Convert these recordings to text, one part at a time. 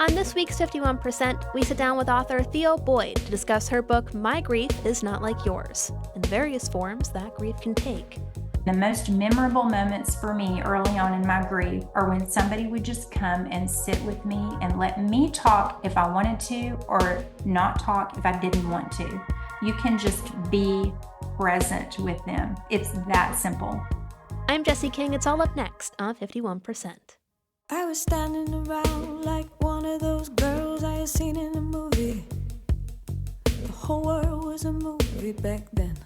On this week's 51%, we sit down with author Theo Boyd to discuss her book, My Grief Is Not Like Yours, and the various forms that grief can take. The most memorable moments for me early on in my grief are when somebody would just come and sit with me and let me talk if I wanted to, or not talk if I didn't want to. You can just be present with them. It's that simple. I'm Jessie King. It's all up next on 51%. I was standing around like one of those girls I had seen in a movie. The whole world was a movie back then.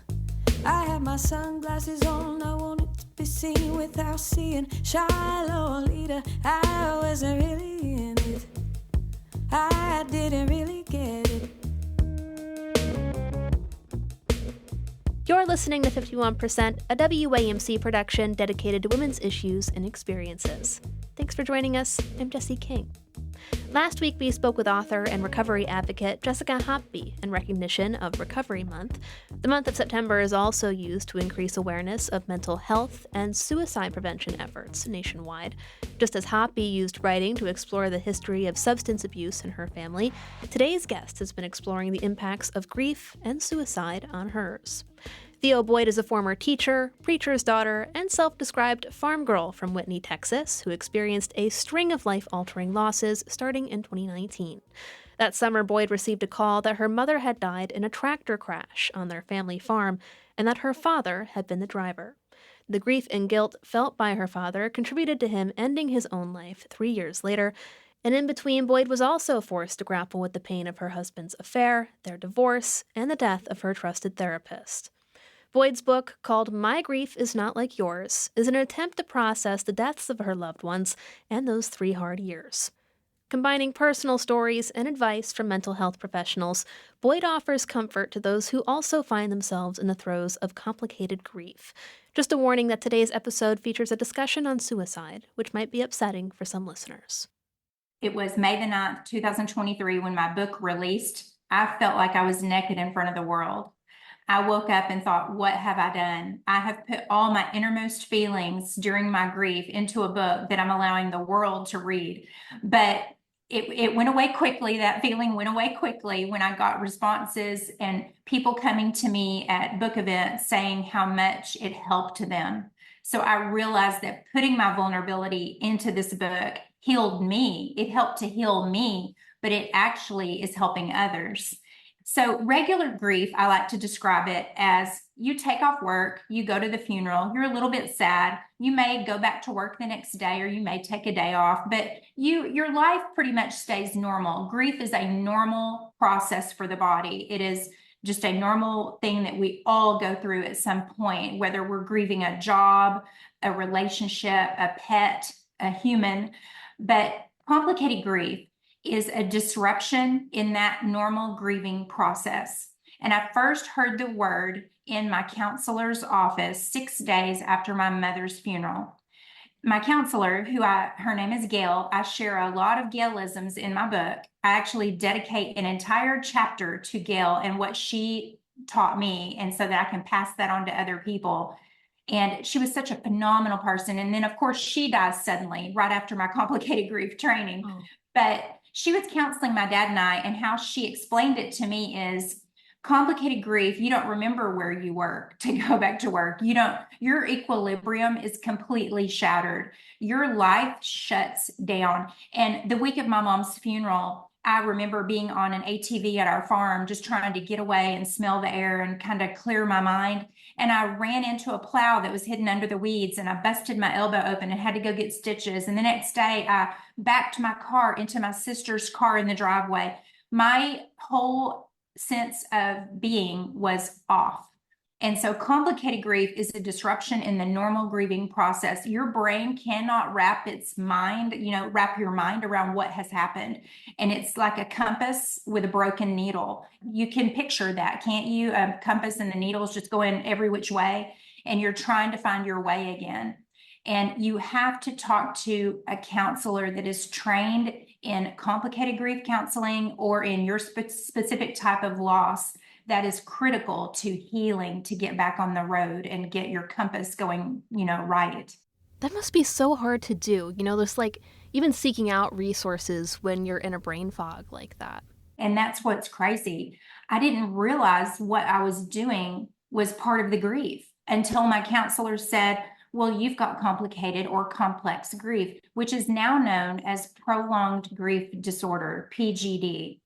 I had my sunglasses on, I wanted to be seen without seeing shy Lolita. I wasn't really in it, I didn't really get it. You're listening to 51%, a WAMC production dedicated to women's issues and experiences. Thanks for joining us. I'm Jessie King. Last week, we spoke with author and recovery advocate Jessica Hoppy in recognition of Recovery Month. The month of September is also used to increase awareness of mental health and suicide prevention efforts nationwide. Just as Hoppy used writing to explore the history of substance abuse in her family, today's guest has been exploring the impacts of grief and suicide on hers. Theo Boyd is a former teacher, preacher's daughter, and self-described farm girl from Whitney, Texas, who experienced a string of life-altering losses starting in 2019. That summer, Boyd received a call that her mother had died in a tractor crash on their family farm, and that her father had been the driver. The grief and guilt felt by her father contributed to him ending his own life 3 years later, and in between, Boyd was also forced to grapple with the pain of her husband's affair, their divorce, and the death of her trusted therapist. Boyd's book, called My Grief Is Not Like Yours, is an attempt to process the deaths of her loved ones and those 3 hard years. Combining personal stories and advice from mental health professionals, Boyd offers comfort to those who also find themselves in the throes of complicated grief. Just a warning that today's episode features a discussion on suicide, which might be upsetting for some listeners. It was May the 9th, 2023, when my book released. I felt like I was naked in front of the world. I woke up and thought, what have I done? I have put all my innermost feelings during my grief into a book that I'm allowing the world to read. But it went away quickly. That feeling went away quickly when I got responses and people coming to me at book events saying how much it helped to them. So I realized that putting my vulnerability into this book healed me. It helped to heal me, but it actually is helping others. So regular grief, I like to describe it as you take off work, you go to the funeral, you're a little bit sad, you may go back to work the next day, or you may take a day off, but your life pretty much stays normal. Grief is a normal process for the body. It is just a normal thing that we all go through at some point, whether we're grieving a job, a relationship, a pet, a human. But complicated grief is a disruption in that normal grieving process. And I first heard the word in my counselor's office 6 days after my mother's funeral. My counselor, her name is Gail, I share a lot of Gailisms in my book. I actually dedicate an entire chapter to Gail and what she taught me, and so that I can pass that on to other people. And she was such a phenomenal person. And then, of course, she dies suddenly right after my complicated grief training. Oh. But she was counseling my dad and I, and how she explained it to me is complicated grief. You don't remember where you were to go back to work. Your equilibrium is completely shattered. Your life shuts down. And the week of my mom's funeral, I remember being on an ATV at our farm, just trying to get away and smell the air and kind of clear my mind. And I ran into a plow that was hidden under the weeds, and I busted my elbow open and had to go get stitches. And the next day I backed my car into my sister's car in the driveway. My whole sense of being was off. And so complicated grief is a disruption in the normal grieving process. Your brain cannot wrap your mind around what has happened. And it's like a compass with a broken needle. You can picture that, can't you? A compass and the needle's just going every which way, and you're trying to find your way again. And you have to talk to a counselor that is trained in complicated grief counseling or in your specific type of loss. That is critical to healing, to get back on the road and get your compass going, right. That must be so hard to do. There's even seeking out resources when you're in a brain fog like that. And that's what's crazy. I didn't realize what I was doing was part of the grief until my counselor said, well, you've got complicated or complex grief, which is now known as prolonged grief disorder, PGD.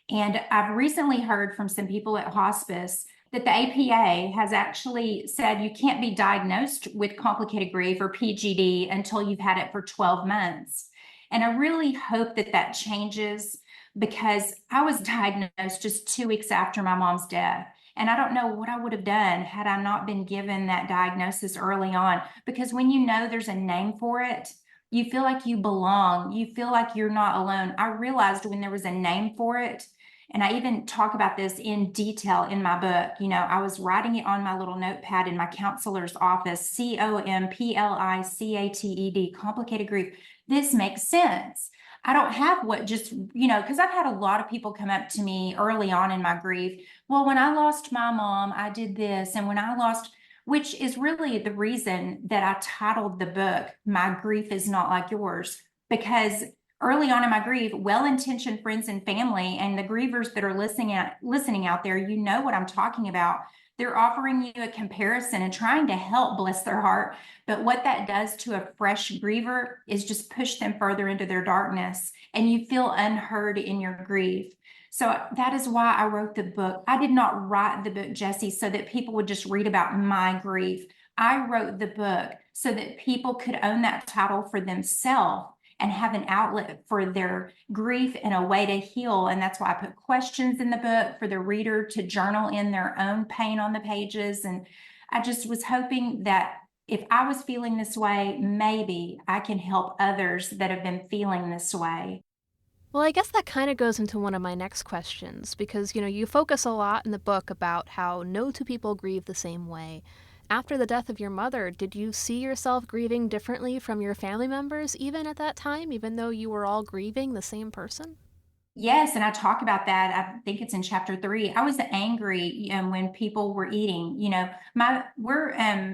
And I've recently heard from some people at hospice that the APA has actually said you can't be diagnosed with complicated grief or PGD until you've had it for 12 months. And I really hope that that changes, because I was diagnosed just 2 weeks after my mom's death. And I don't know what I would have done had I not been given that diagnosis early on, because when you know there's a name for it, you feel like you belong. You feel like you're not alone. I realized when there was a name for it, and I even talk about this in detail in my book. You know, I was writing it on my little notepad in my counselor's office, COMPLICATED, complicated grief. This makes sense. I don't have what just, because I've had a lot of people come up to me early on in my grief. Well, when I lost my mom, I did this. And when I lost, which is really the reason that I titled the book, My Grief Is Not Like Yours, because early on in my grief, well-intentioned friends and family and the grievers that are listening out there, you know what I'm talking about. They're offering you a comparison and trying to help, bless their heart. But what that does to a fresh griever is just push them further into their darkness, and you feel unheard in your grief. So that is why I wrote the book. I did not write the book, Jesse, so that people would just read about my grief. I wrote the book so that people could own that title for themselves and have an outlet for their grief and a way to heal. And that's why I put questions in the book for the reader to journal in their own pain on the pages. And I just was hoping that if I was feeling this way, maybe I can help others that have been feeling this way. Well, I guess that kind of goes into one of my next questions, because, you focus a lot in the book about how no two people grieve the same way. After the death of your mother, did you see yourself grieving differently from your family members even at that time, even though you were all grieving the same person? Yes, and I talk about that. I think it's in chapter 3. I was angry when people were eating. We're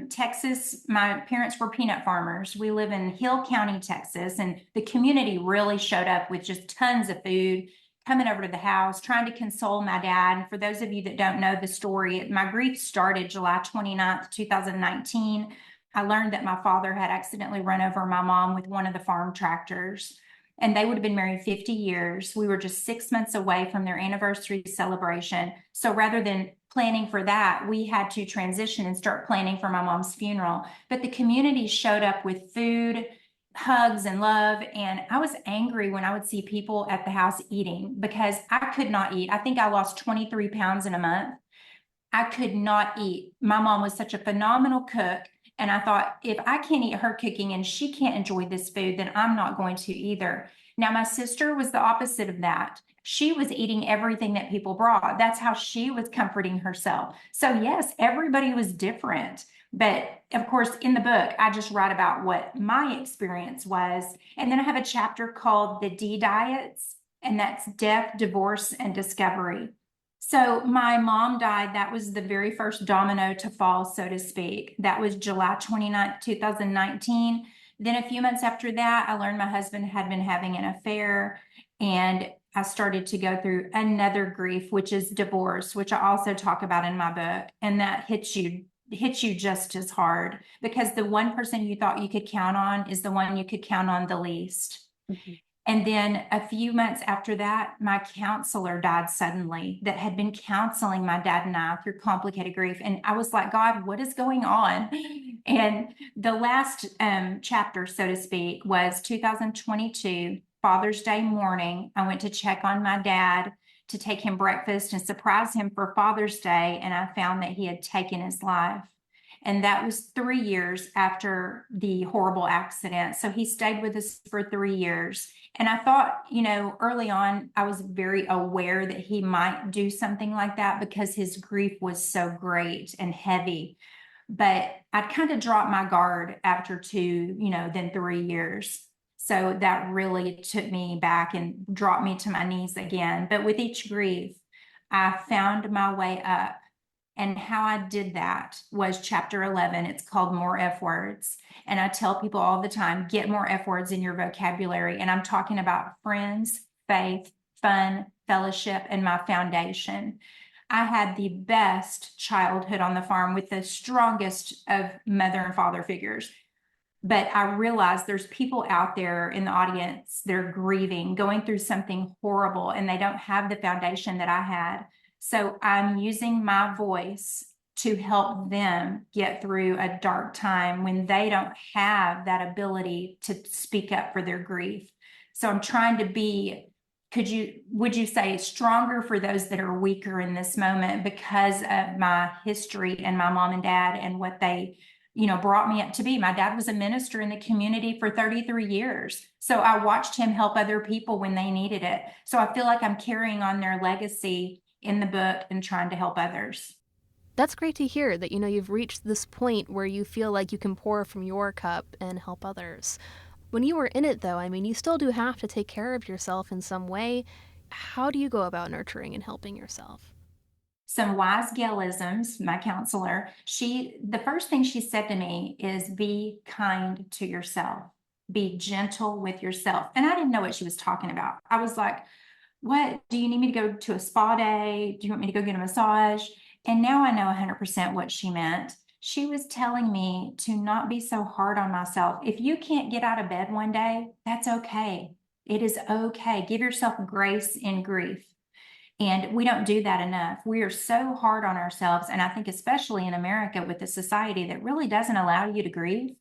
Texas. My parents were peanut farmers. We live in Hill County, Texas, and the community really showed up with just tons of food, coming over to the house, trying to console my dad. And for those of you that don't know the story, my grief started July 29th, 2019. I learned that my father had accidentally run over my mom with one of the farm tractors, and they would have been married 50 years. We were just 6 months away from their anniversary celebration. So rather than planning for that, we had to transition and start planning for my mom's funeral. But the community showed up with food, hugs, and love. And I was angry when I would see people at the house eating, because I could not eat. I think I lost 23 pounds in a month. I could not eat. My mom was such a phenomenal cook. And I thought, if I can't eat her cooking and she can't enjoy this food, then I'm not going to either. Now, my sister was the opposite of that. She was eating everything that people brought. That's how she was comforting herself. So yes, everybody was different. But of course, in the book, I just write about what my experience was. And then I have a chapter called The D Diets, and that's death, divorce, and discovery. So my mom died. That was the very first domino to fall, so to speak. That was July 29th, 2019. Then a few months after that, I learned my husband had been having an affair, and I started to go through another grief, which is divorce, which I also talk about in my book. And that hits you just as hard, because the one person you thought you could count on is the one you could count on the least. Mm-hmm. And then a few months after that, my counselor died suddenly, that had been counseling my dad and I through complicated grief. And I was like, God, what is going on? And the last chapter, so to speak, was 2022, Father's Day morning. I went to check on my dad to take him breakfast and surprise him for Father's Day. And I found that he had taken his life. And that was 3 years after the horrible accident. So he stayed with us for 3 years. And I thought, early on, I was very aware that he might do something like that because his grief was so great and heavy. But I kind of dropped my guard after 2, then 3 years. So that really took me back and dropped me to my knees again. But with each grief, I found my way up. And how I did that was chapter 11. It's called More F Words. And I tell people all the time, get more F words in your vocabulary. And I'm talking about friends, faith, fun, fellowship, and my foundation. I had the best childhood on the farm with the strongest of mother and father figures. But I realized there's people out there in the audience, they're grieving, going through something horrible, and they don't have the foundation that I had. So I'm using my voice to help them get through a dark time when they don't have that ability to speak up for their grief. So I'm trying to be, would you say, stronger for those that are weaker in this moment because of my history and my mom and dad and what they brought me up to be. My dad was a minister in the community for 33 years. So I watched him help other people when they needed it. So I feel like I'm carrying on their legacy in the book and trying to help others. That's great to hear that, you've reached this point where you feel like you can pour from your cup and help others. When you were in it, though, you still do have to take care of yourself in some way. How do you go about nurturing and helping yourself? Some wise Gaelisms, my counselor, the first thing she said to me is be kind to yourself, be gentle with yourself. And I didn't know what she was talking about. I was like, what, do you need me to go to a spa day? Do you want me to go get a massage? And now I know 100% what she meant. She was telling me to not be so hard on myself. If you can't get out of bed one day, that's okay. It is okay. Give yourself grace in grief. And we don't do that enough. We are so hard on ourselves. And I think especially in America with a society that really doesn't allow you to grieve,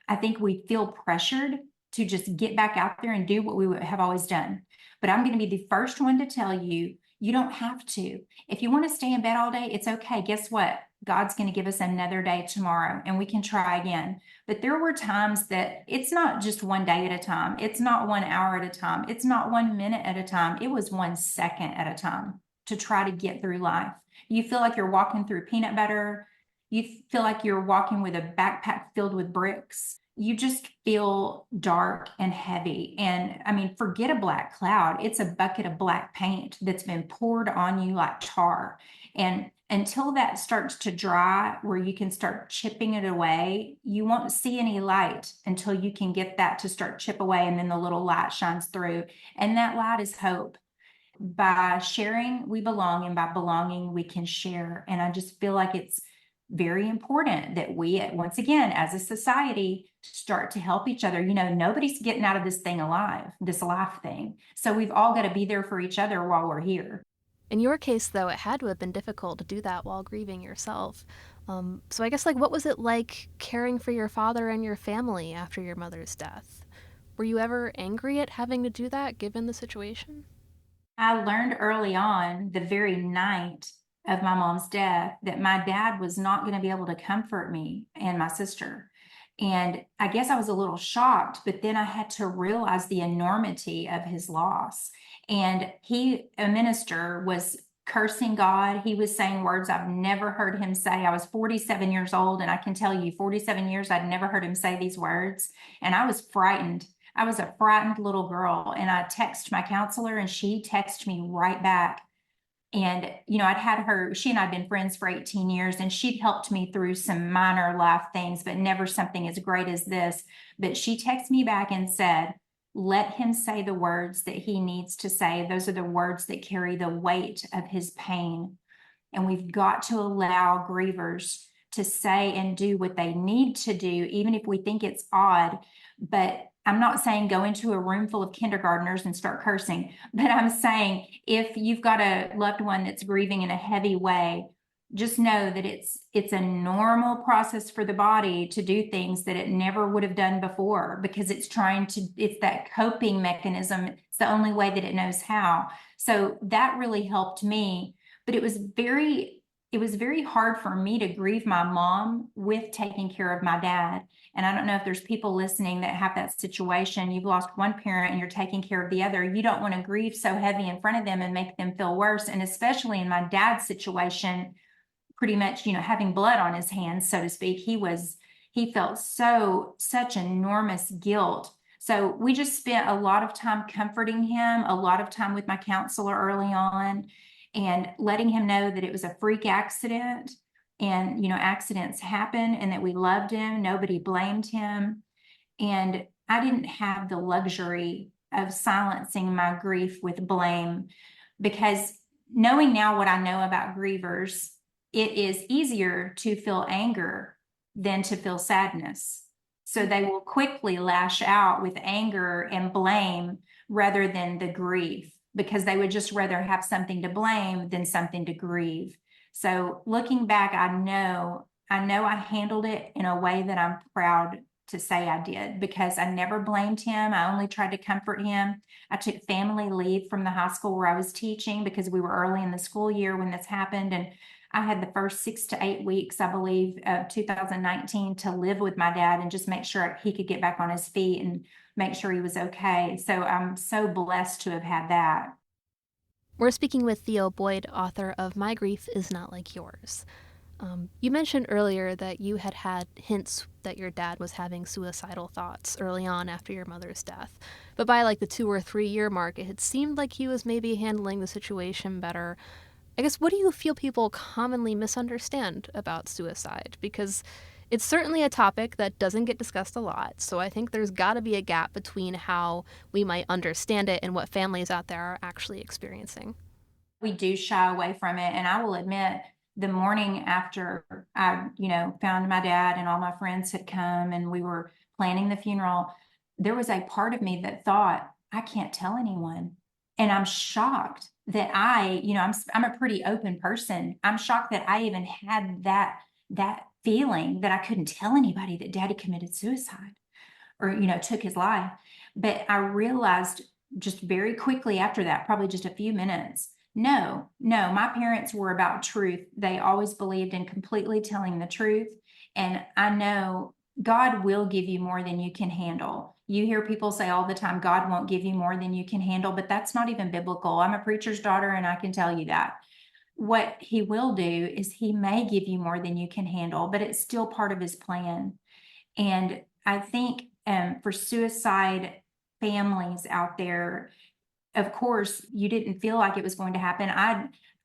I think we feel pressured to just get back out there and do what we have always done. But I'm going to be the first one to tell you, you don't have to. If you want to stay in bed all day, it's okay. Guess what? God's going to give us another day tomorrow and we can try again. But there were times that it's not just one day at a time. It's not 1 hour at a time. It's not 1 minute at a time. It was 1 second at a time to try to get through life. You feel like you're walking through peanut butter. You feel like you're walking with a backpack filled with bricks. You just feel dark and heavy. And forget a black cloud. It's a bucket of black paint that's been poured on you like tar. And until that starts to dry, where you can start chipping it away, you won't see any light until you can get that to start chip away. And then the little light shines through. And that light is hope. By sharing, we belong. And by belonging, we can share. And I just feel like it's very important that we, once again, as a society, start to help each other. Nobody's getting out of this thing alive, this life thing. So we've all got to be there for each other while we're here. In your case, though, it had to have been difficult to do that while grieving yourself. So I guess, what was it like caring for your father and your family after your mother's death? Were you ever angry at having to do that, given the situation? I learned early on, the very night of my mom's death, that my dad was not going to be able to comfort me and my sister. And I guess I was a little shocked, but then I had to realize the enormity of his loss. And he, a minister, was cursing God. He was saying words I've never heard him say. I was 47 years old, and I can tell you, 47 years, I'd never heard him say these words. And I was frightened. I was a frightened little girl. And I texted my counselor, and she texted me right back. And, I'd had her, she and I had been friends for 18 years, and she'd helped me through some minor life things, but never something as great as this. But she texted me back and said, let him say the words that he needs to say. Those are the words that carry the weight of his pain. And we've got to allow grievers to say and do what they need to do, even if we think it's odd. But I'm not saying go into a room full of kindergartners and start cursing, but I'm saying if you've got a loved one that's grieving in a heavy way, just know that it's a normal process for the body to do things that it never would have done before, because it's that coping mechanism. It's the only way that it knows how. So that really helped me, but it was very hard for me to grieve my mom with taking care of my dad. And I don't know if there's people listening that have that situation. You've lost one parent and you're taking care of the other. You don't want to grieve so heavy in front of them and make them feel worse. And especially in my dad's situation, pretty much, having blood on his hands, so to speak, he felt such enormous guilt. So we just spent a lot of time comforting him, a lot of time with my counselor early on. and letting him know that it was a freak accident and, accidents happen and that we loved him. Nobody blamed him. And I didn't have the luxury of silencing my grief with blame, because knowing now what I know about grievers, it is easier to feel anger than to feel sadness. So they will quickly lash out with anger and blame rather than the grief, because they would just rather have something to blame than something to grieve. So looking back, I know I handled it in a way that I'm proud to say I did, because I never blamed him. I only tried to comfort him. I took family leave from the high school where I was teaching, because we were early in the school year when this happened. And I had the first 6 to 8 weeks, I believe, of 2019 to live with my dad and just make sure he could get back on his feet and make sure he was okay. So I'm so blessed to have had that. We're speaking with Theo Boyd, author of My Grief Is Not Like Yours. You mentioned earlier that you had hints that your dad was having suicidal thoughts early on after your mother's death. But by like the 2 or 3 year mark, it had seemed like he was maybe handling the situation better. I guess, what do you feel people commonly misunderstand about suicide? Because it's certainly a topic that doesn't get discussed a lot. So I think there's got to be a gap between how we might understand it and what families out there are actually experiencing. We do shy away from it. And I will admit, the morning after I, found my dad and all my friends had come and we were planning the funeral, there was a part of me that thought, I can't tell anyone. And I'm shocked that I'm a pretty open person. I'm shocked that I even had that feeling that I couldn't tell anybody that Daddy committed suicide or, took his life. But I realized just very quickly after that, probably just a few minutes, no, my parents were about truth. They always believed in completely telling the truth. And I know God will give you more than you can handle. You hear people say all the time, God won't give you more than you can handle, but that's not even biblical. I'm a preacher's daughter and I can tell you that. What he will do is he may give you more than you can handle, but it's still part of his plan. And I think for suicide families out there, of course, you didn't feel like it was going to happen.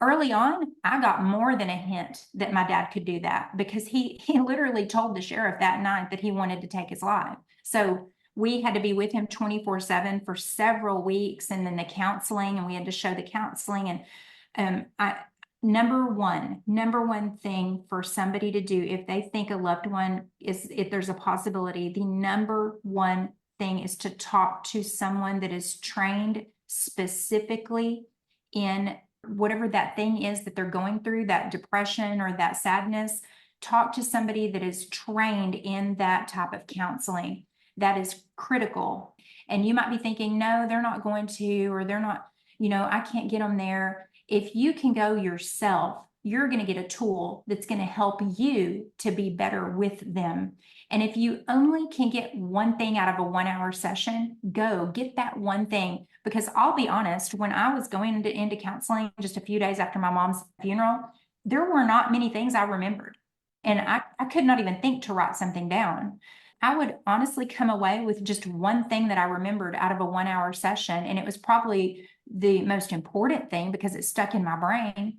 Early on, I got more than a hint that my dad could do that, because he literally told the sheriff that night that he wanted to take his life. So we had to be with him 24/7 for several weeks, and then the counseling, and we had to show the counseling. And number one thing for somebody to do if they think a loved one is, if there's a possibility, the number one thing is to talk to someone that is trained specifically in whatever that thing is that they're going through, that depression or that sadness. Talk to somebody that is trained in that type of counseling. That is critical. And you might be thinking, no, they're not going to, or they're not, I can't get them there. If you can go yourself, you're going to get a tool that's going to help you to be better with them. And if you only can get one thing out of a 1 hour session, go get that one thing. Because I'll be honest, when I was going into counseling just a few days after my mom's funeral, there were not many things I remembered. And I could not even think to write something down. I would honestly come away with just one thing that I remembered out of a 1 hour session. And it was probably the most important thing because it stuck in my brain.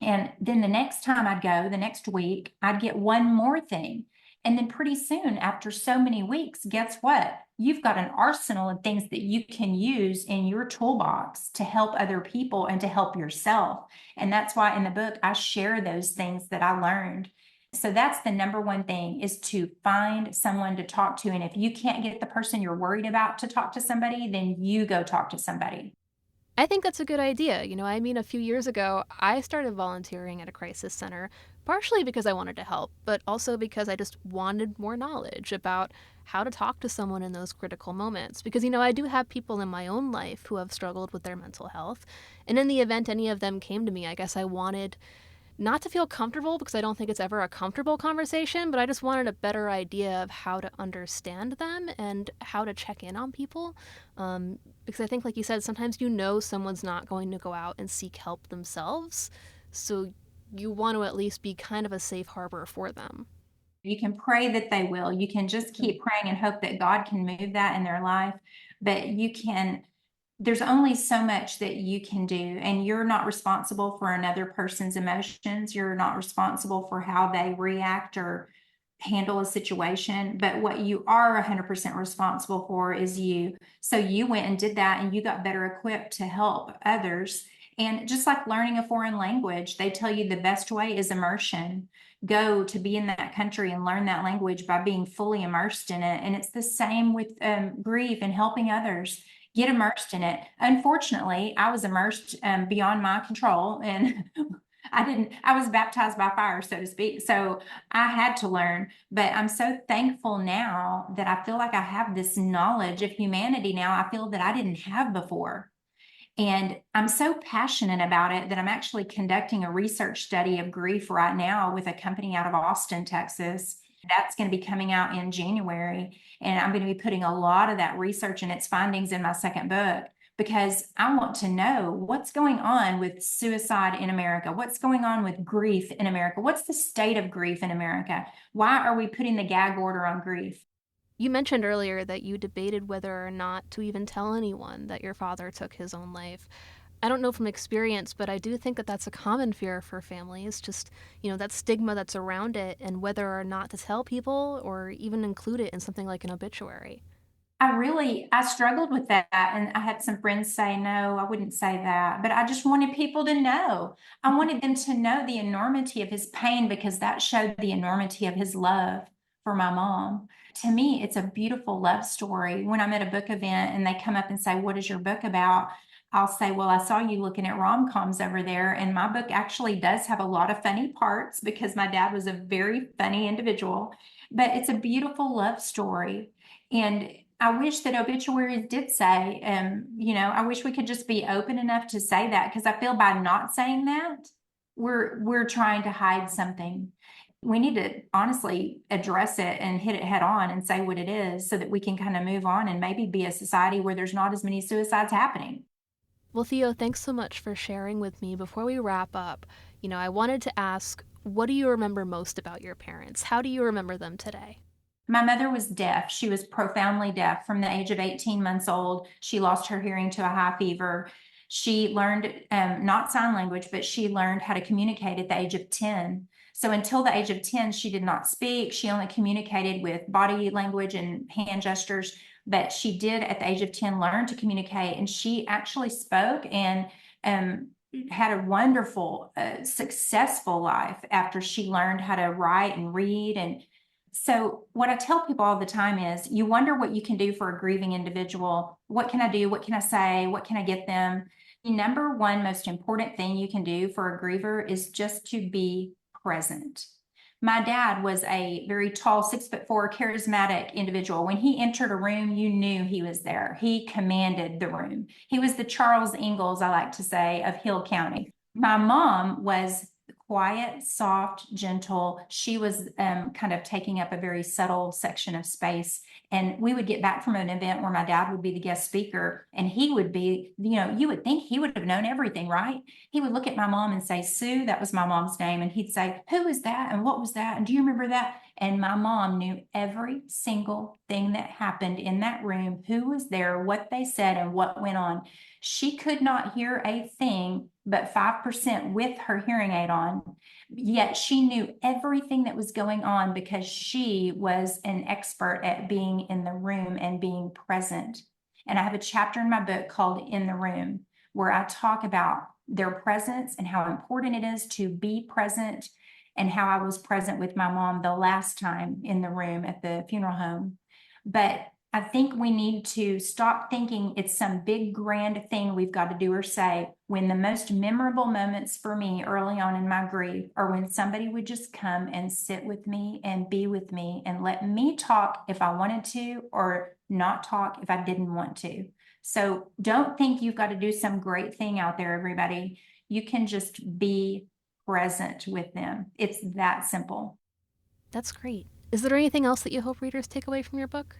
And then the next time I'd go, the next week, I'd get one more thing. And then pretty soon, after so many weeks, guess what? You've got an arsenal of things that you can use in your toolbox to help other people and to help yourself. And that's why in the book, I share those things that I learned. So that's the number one thing, is to find someone to talk to. And if you can't get the person you're worried about to talk to somebody, then you go talk to somebody. I think that's a good idea. A few years ago, I started volunteering at a crisis center, partially because I wanted to help, but also because I just wanted more knowledge about how to talk to someone in those critical moments. Because, I do have people in my own life who have struggled with their mental health. And in the event any of them came to me, I guess I wanted not to feel comfortable, because I don't think it's ever a comfortable conversation, but I just wanted a better idea of how to understand them and how to check in on people. Because I think, like you said, sometimes someone's not going to go out and seek help themselves. So you want to at least be kind of a safe harbor for them. You can pray that they will. You can just keep praying and hope that God can move that in their life. But you can there's only so much that you can do, and you're not responsible for another person's emotions. You're not responsible for how they react or handle a situation, but what you are 100% responsible for is you. So you went and did that, and you got better equipped to help others. And just like learning a foreign language, they tell you the best way is immersion. Go to be in that country and learn that language by being fully immersed in it. And it's the same with grief and helping others. Get immersed in it. Unfortunately, I was immersed beyond my control, and I was baptized by fire, so to speak. So I had to learn, but I'm so thankful now that I feel like I have this knowledge of humanity now. I feel that I didn't have before. And I'm so passionate about it that I'm actually conducting a research study of grief right now with a company out of Austin, Texas. That's going to be coming out in January. And I'm going to be putting a lot of that research and its findings in my second book, because I want to know what's going on with suicide in America. What's going on with grief in America? What's the state of grief in America? Why are we putting the gag order on grief? You mentioned earlier that you debated whether or not to even tell anyone that your father took his own life. I don't know from experience, but I do think that that's a common fear for families, just, that stigma that's around it, and whether or not to tell people or even include it in something like an obituary. I struggled with that. And I had some friends say, no, I wouldn't say that. But I just wanted people to know. I wanted them to know the enormity of his pain, because that showed the enormity of his love for my mom. To me, it's a beautiful love story. When I'm at a book event and they come up and say, what is your book about? I'll say, well, I saw you looking at rom-coms over there. And my book actually does have a lot of funny parts, because my dad was a very funny individual. But it's a beautiful love story. And I wish that obituaries did say, I wish we could just be open enough to say that, because I feel by not saying that, we're trying to hide something. We need to honestly address it and hit it head on and say what it is, so that we can kind of move on and maybe be a society where there's not as many suicides happening. Well, Theo, thanks so much for sharing with me. Before we wrap up, I wanted to ask, what do you remember most about your parents? How do you remember them today? My mother was deaf. She was profoundly deaf from the age of 18 months old. She lost her hearing to a high fever. She learned not sign language, but she learned how to communicate at the age of 10. So until the age of 10, she did not speak. She only communicated with body language and hand gestures. But she did, at the age of 10, learn to communicate. And she actually spoke and had a wonderful, successful life after she learned how to write and read. And so what I tell people all the time is, you wonder what you can do for a grieving individual. What can I do? What can I say? What can I get them? The number one most important thing you can do for a griever is just to be present. My dad was a very tall, 6'4", charismatic individual. When he entered a room, you knew he was there. He commanded the room. He was the Charles Ingalls, I like to say, of Hill County. My mom was quiet, soft, gentle. She was kind of taking up a very subtle section of space. And we would get back from an event where my dad would be the guest speaker, and he would be, you would think he would have known everything, right? He would look at my mom and say, Sue, that was my mom's name. And he'd say, who is that? And what was that? And do you remember that? And my mom knew every single thing that happened in that room, who was there, what they said, and what went on. She could not hear a thing but 5% with her hearing aid on. Yet she knew everything that was going on, because she was an expert at being in the room and being present. And I have a chapter in my book called In the Room, where I talk about their presence and how important it is to be present, and how I was present with my mom the last time in the room at the funeral home. But I think we need to stop thinking it's some big grand thing we've got to do or say, when the most memorable moments for me early on in my grief are when somebody would just come and sit with me and be with me and let me talk if I wanted to, or not talk if I didn't want to. So don't think you've got to do some great thing out there, everybody. You can just be present with them. It's that simple. That's great. Is there anything else that you hope readers take away from your book?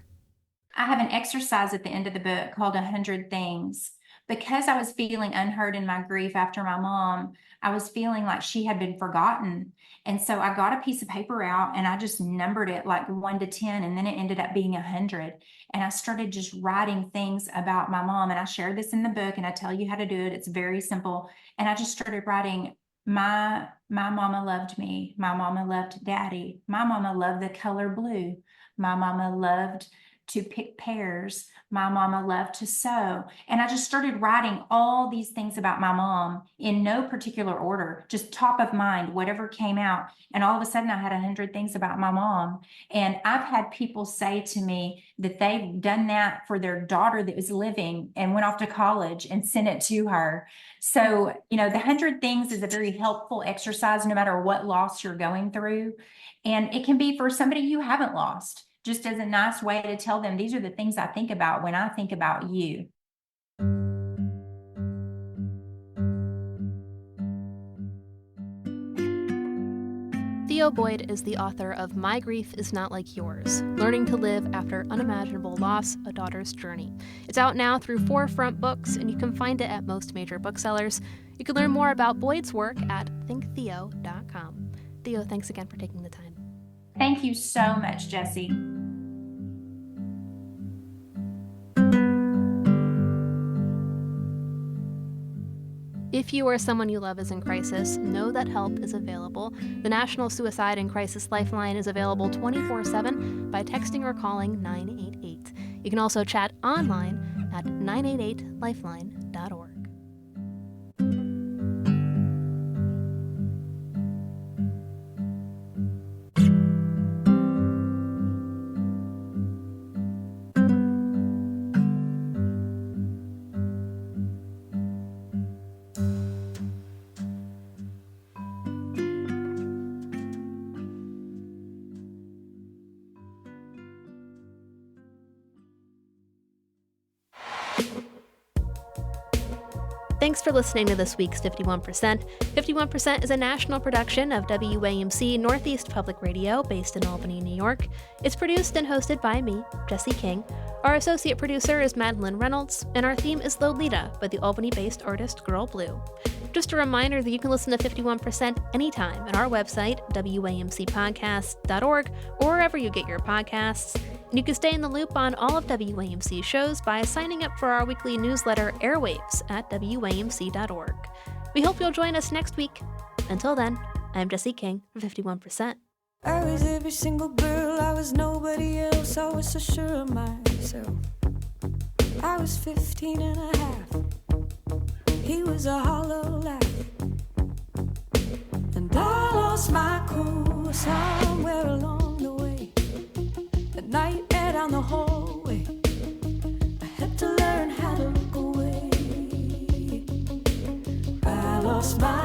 I have an exercise at the end of the book called 100 Things, because I was feeling unheard in my grief after my mom, I was feeling like she had been forgotten. And so I got a piece of paper out and I just numbered it like 1 to 10, and then it ended up being 100. And I started just writing things about my mom. And I share this in the book and I tell you how to do it. It's very simple. And I just started writing, my mama loved me. My mama loved daddy. My mama loved the color blue. My mama loved to pick pears. My mama loved to sew. And I just started writing all these things about my mom in no particular order, just top of mind, whatever came out. And all of a sudden I had 100 things about my mom. And I've had people say to me that they've done that for their daughter that was living and went off to college and sent it to her. So, the 100 things is a very helpful exercise no matter what loss you're going through. And it can be for somebody you haven't lost, just as a nice way to tell them, these are the things I think about when I think about you. Theo Boyd is the author of My Grief Is Not Like Yours, Learning to Live After Unimaginable Loss, A Daughter's Journey. It's out now through Forefront Books, and you can find it at most major booksellers. You can learn more about Boyd's work at thinktheo.com. Theo, thanks again for taking the time. Thank you so much, Jessie. If you or someone you love is in crisis, know that help is available. The National Suicide and Crisis Lifeline is available 24/7 by texting or calling 988. You can also chat online at 988lifeline.org. Thanks for listening to this week's 51%. 51% is a national production of WAMC Northeast Public Radio based in Albany, New York. It's produced and hosted by me, Jessie King. Our associate producer is Madeleine Reynolds, and our theme is Lolita by the Albany-based artist Girl Blue. Just a reminder that you can listen to 51% anytime at our website, wamcpodcast.org, or wherever you get your podcasts. And you can stay in the loop on all of WAMC's shows by signing up for our weekly newsletter, Airwaves, at wamc.org. We hope you'll join us next week. Until then, I'm Jessie King for 51%. I was every single girl, I was nobody else, I was so sure of myself. I was 15 and a half, he was a hollow laugh. And I lost my cool somewhere along the way. The nightmare down the hallway, I had to learn how to look away. I lost my